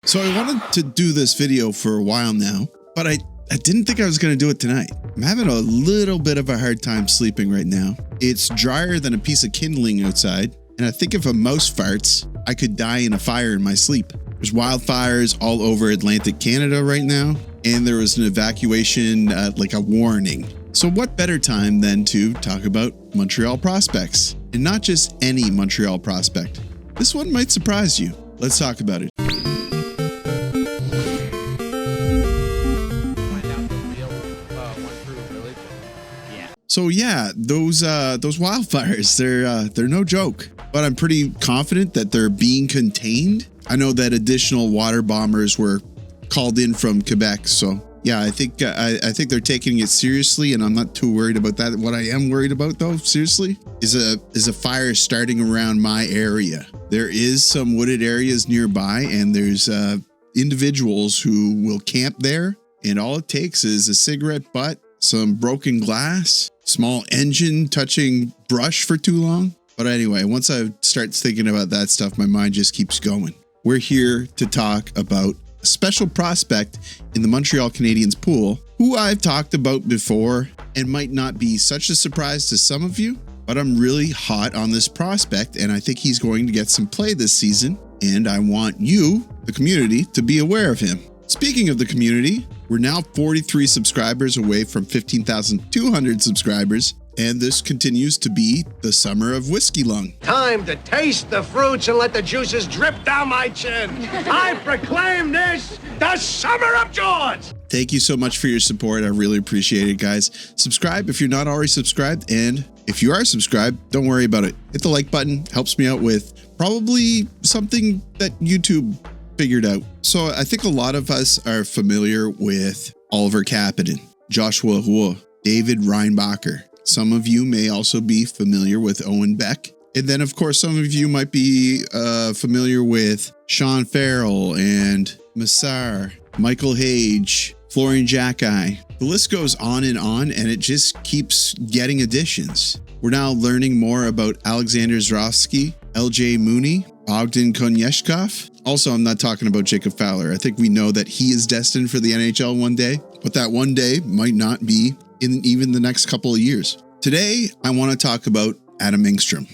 So I wanted to do this video for a while now, but I didn't think I was going to do it tonight. I'm having a little bit of a hard time sleeping right now. It's drier than a piece of kindling outside, and I think if a mouse farts, I could die in a fire in my sleep. There's wildfires all over Atlantic Canada right now, and there was an evacuation, like a warning. So what better time than to talk about Montreal prospects? And not just any Montreal prospect. This one might surprise you. Let's talk about it. So yeah, those wildfires, they're no joke, but I'm pretty confident that they're being contained. I know that additional water bombers were called in from Quebec, so yeah, I think they're taking it seriously, and I'm not too worried about that. What I am worried about, though, seriously, is a fire starting around my area. There is some wooded areas nearby, and there's individuals who will camp there, and all it takes is a cigarette butt, some broken glass, small engine touching brush for too long. But anyway, once I start thinking about that stuff, my mind just keeps going. We're here to talk about a special prospect in the Montreal Canadiens pool, who I've talked about before and might not be such a surprise to some of you, but I'm really hot on this prospect, and I think he's going to get some play this season, and I want you, the community, to be aware of him. Speaking of the community, we're now 43 subscribers away from 15,200 subscribers, and this continues to be the summer of Whiskeylung. Time to taste the fruits and let the juices drip down my chin. I proclaim this the summer of George. Thank you so much for your support. I really appreciate it, guys. Subscribe if you're not already subscribed, and if you are subscribed, don't worry about it. Hit the like button. Helps me out with probably something that YouTube figured out. So I think a lot of us are familiar with Oliver Kapanen, Joshua Roy, David Reinbacher. Some of you may also be familiar with Owen Beck. And then, of course, some of you might be familiar with Sean Farrell and Massar, Michael Hage, Florian Jacki. The list goes on, and it just keeps getting additions. We're now learning more about Alexander Zrovsky, LJ Mooney, Bogdan Konechkov. Also, I'm not talking about Jacob Fowler. I think we know that he is destined for the NHL one day, but that one day might not be in even the next couple of years. Today, I want to talk about Adam Engström.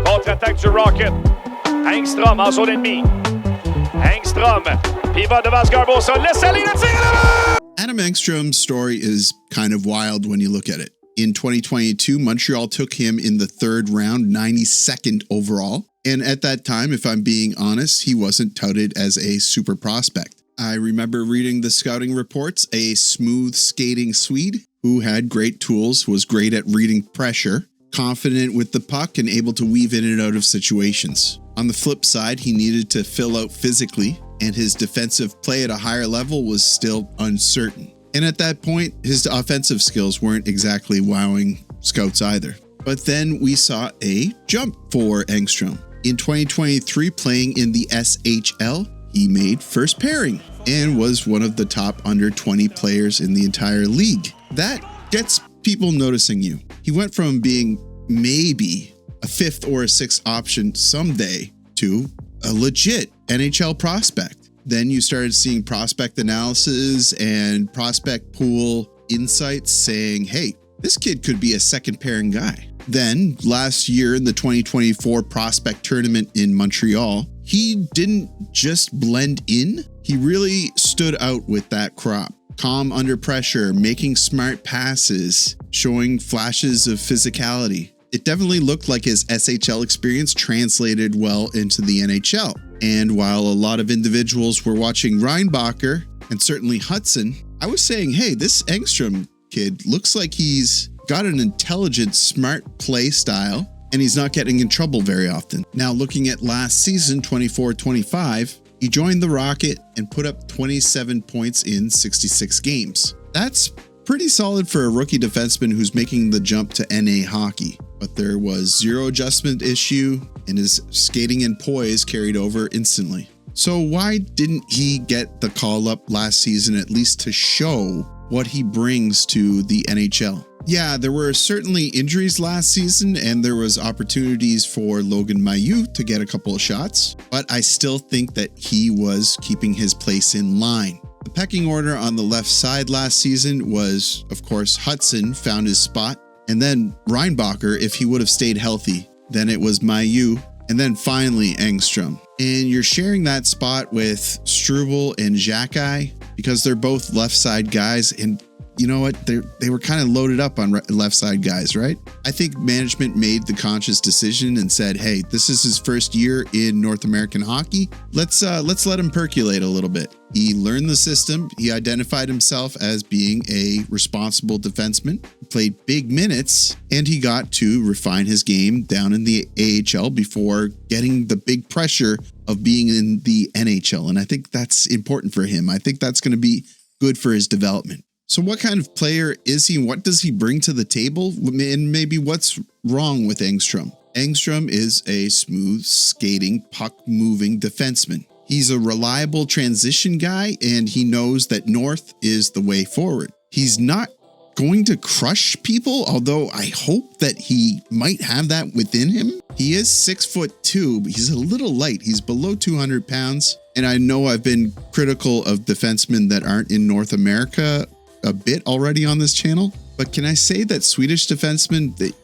Contre-attaque du Rocket. Engstrom en zone ennemie. Engstrom. Puis va devant Scarbosa. Laisse aller le tir là-bas! Adam Engström's story is kind of wild when you look at it. In 2022, Montreal took him in the third round, 92nd overall. And at that time, if I'm being honest, he wasn't touted as a super prospect. I remember reading the scouting reports, a smooth skating Swede who had great tools, was great at reading pressure, confident with the puck, and able to weave in and out of situations. On the flip side, he needed to fill out physically, and his defensive play at a higher level was still uncertain. And at that point, his offensive skills weren't exactly wowing scouts either. But then we saw a jump for Engström. In 2023, playing in the SHL, he made first pairing and was one of the top under 20 players in the entire league. That gets people noticing you. He went from being maybe a fifth or a sixth option someday to a legit NHL prospect. Then you started seeing prospect analysis and prospect pool insights saying, hey, this kid could be a second pairing guy. Then last year in the 2024 prospect tournament in Montreal, he didn't just blend in, he really stood out with that crop. Calm under pressure, making smart passes, showing flashes of physicality. It definitely looked like his SHL experience translated well into the NHL. And while a lot of individuals were watching Reinbacher and certainly Hudson, I was saying, hey, this Engström kid looks like he's got an intelligent, smart play style, and he's not getting in trouble very often. Now, looking at last season, 24-25, he joined the Rocket and put up 27 points in 66 games. That's pretty solid for a rookie defenseman who's making the jump to NA hockey. But there was zero adjustment issue, and his skating and poise carried over instantly. So why didn't he get the call up last season, at least to show what he brings to the NHL? Yeah, there were certainly injuries last season, and there was opportunities for Logan Mailloux to get a couple of shots, but I still think that he was keeping his place in line. The pecking order on the left side last season was, of course, Hudson found his spot, and then Reinbacher, if he would have stayed healthy. Then it was Mailloux, and then finally Engstrom. And you're sharing that spot with Struble and Xhekaj because they're both left side guys, and you know what? They were kind of loaded up on left side guys, right? I think management made the conscious decision and said, hey, this is his first year in North American hockey. Let's let him percolate a little bit. He learned the system. He identified himself as being a responsible defenseman, played big minutes, and he got to refine his game down in the AHL before getting the big pressure of being in the NHL. And I think that's important for him. I think that's going to be good for his development. So what kind of player is he? What does he bring to the table? And maybe what's wrong with Engstrom? Engstrom is a smooth skating, puck-moving defenseman. He's a reliable transition guy, and he knows that north is the way forward. He's not going to crush people, although I hope that he might have that within him. He is 6'2", but he's a little light. He's below 200 pounds. And I know I've been critical of defensemen that aren't in North America a bit already on this channel, but can I say that Swedish defensemen,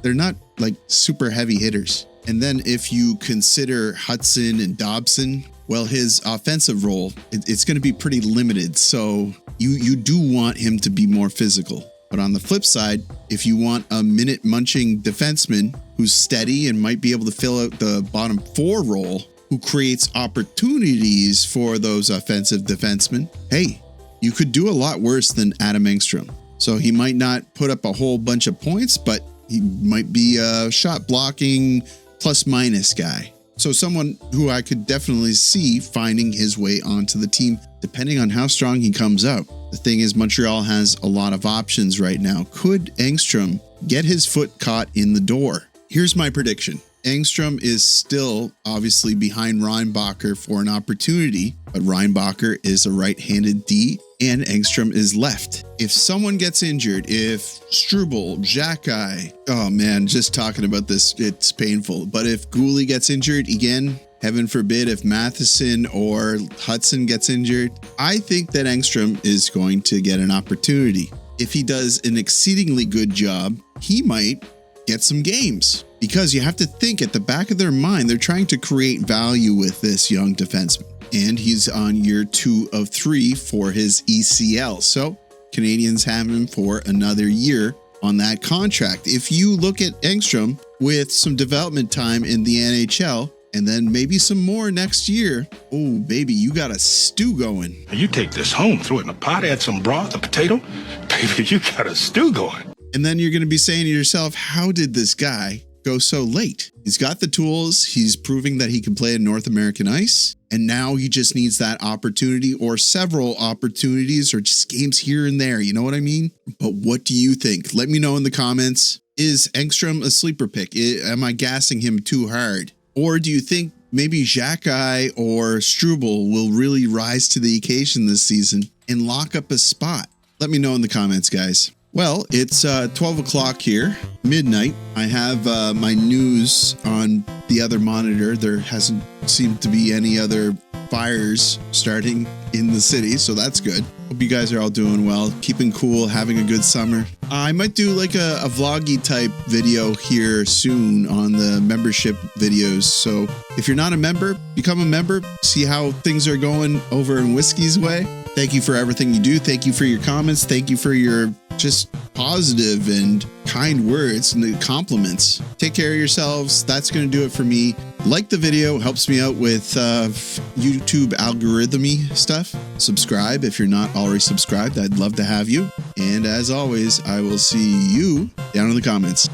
they're not like super heavy hitters. And then if you consider Hudson and Dobson, well, his offensive role, it's going to be pretty limited. So you do want him to be more physical. But on the flip side, if you want a minute munching defenseman who's steady and might be able to fill out the bottom four role, who creates opportunities for those offensive defensemen, hey, you could do a lot worse than Adam Engström. So he might not put up a whole bunch of points, but he might be a shot blocking plus minus guy. So someone who I could definitely see finding his way onto the team, depending on how strong he comes out. The thing is, Montreal has a lot of options right now. Could Engstrom get his foot caught in the door? Here's my prediction. Engstrom is still obviously behind Reinbacher for an opportunity, but Reinbacher is a right-handed D and Engstrom is left. If someone gets injured, if Struble, Xhekaj, oh man, just talking about this, it's painful. But if Gooley gets injured again, heaven forbid, if Matheson or Hudson gets injured, I think that Engstrom is going to get an opportunity. If he does an exceedingly good job, he might get some games. Because you have to think at the back of their mind, they're trying to create value with this young defenseman. And he's on year 2 of 3 for his ECL. So Canadiens have him for another year on that contract. If you look at Engstrom with some development time in the NHL, and then maybe some more next year, oh baby, you got a stew going. You take this home, throw it in a pot, add some broth, a potato, baby, you got a stew going. And then you're going to be saying to yourself, how did this guy go so late? He's got the tools. He's proving that he can play in North American ice. And now he just needs that opportunity or several opportunities or just games here and there. You know what I mean? But what do you think? Let me know in the comments. Is Engstrom a sleeper pick? Am I gassing him too hard? Or do you think maybe Xhekaj or Struble will really rise to the occasion this season and lock up a spot? Let me know in the comments, guys. Well, it's 12 o'clock here, midnight. I have my news on the other monitor. There hasn't seemed to be any other fires starting in the city, so that's good. Hope you guys are all doing well, keeping cool, having a good summer. I might do like a vloggy type video here soon on the membership videos. So if you're not a member, become a member, see how things are going over in Whiskey's way. Thank you for everything you do. Thank you for your comments. Thank you for your just positive and kind words and the compliments. Take care of yourselves. That's going to do it for me. Like the video, helps me out with YouTube algorithmy stuff. Subscribe if you're not already subscribed. I'd love to have you. And as always, I will see you down in the comments.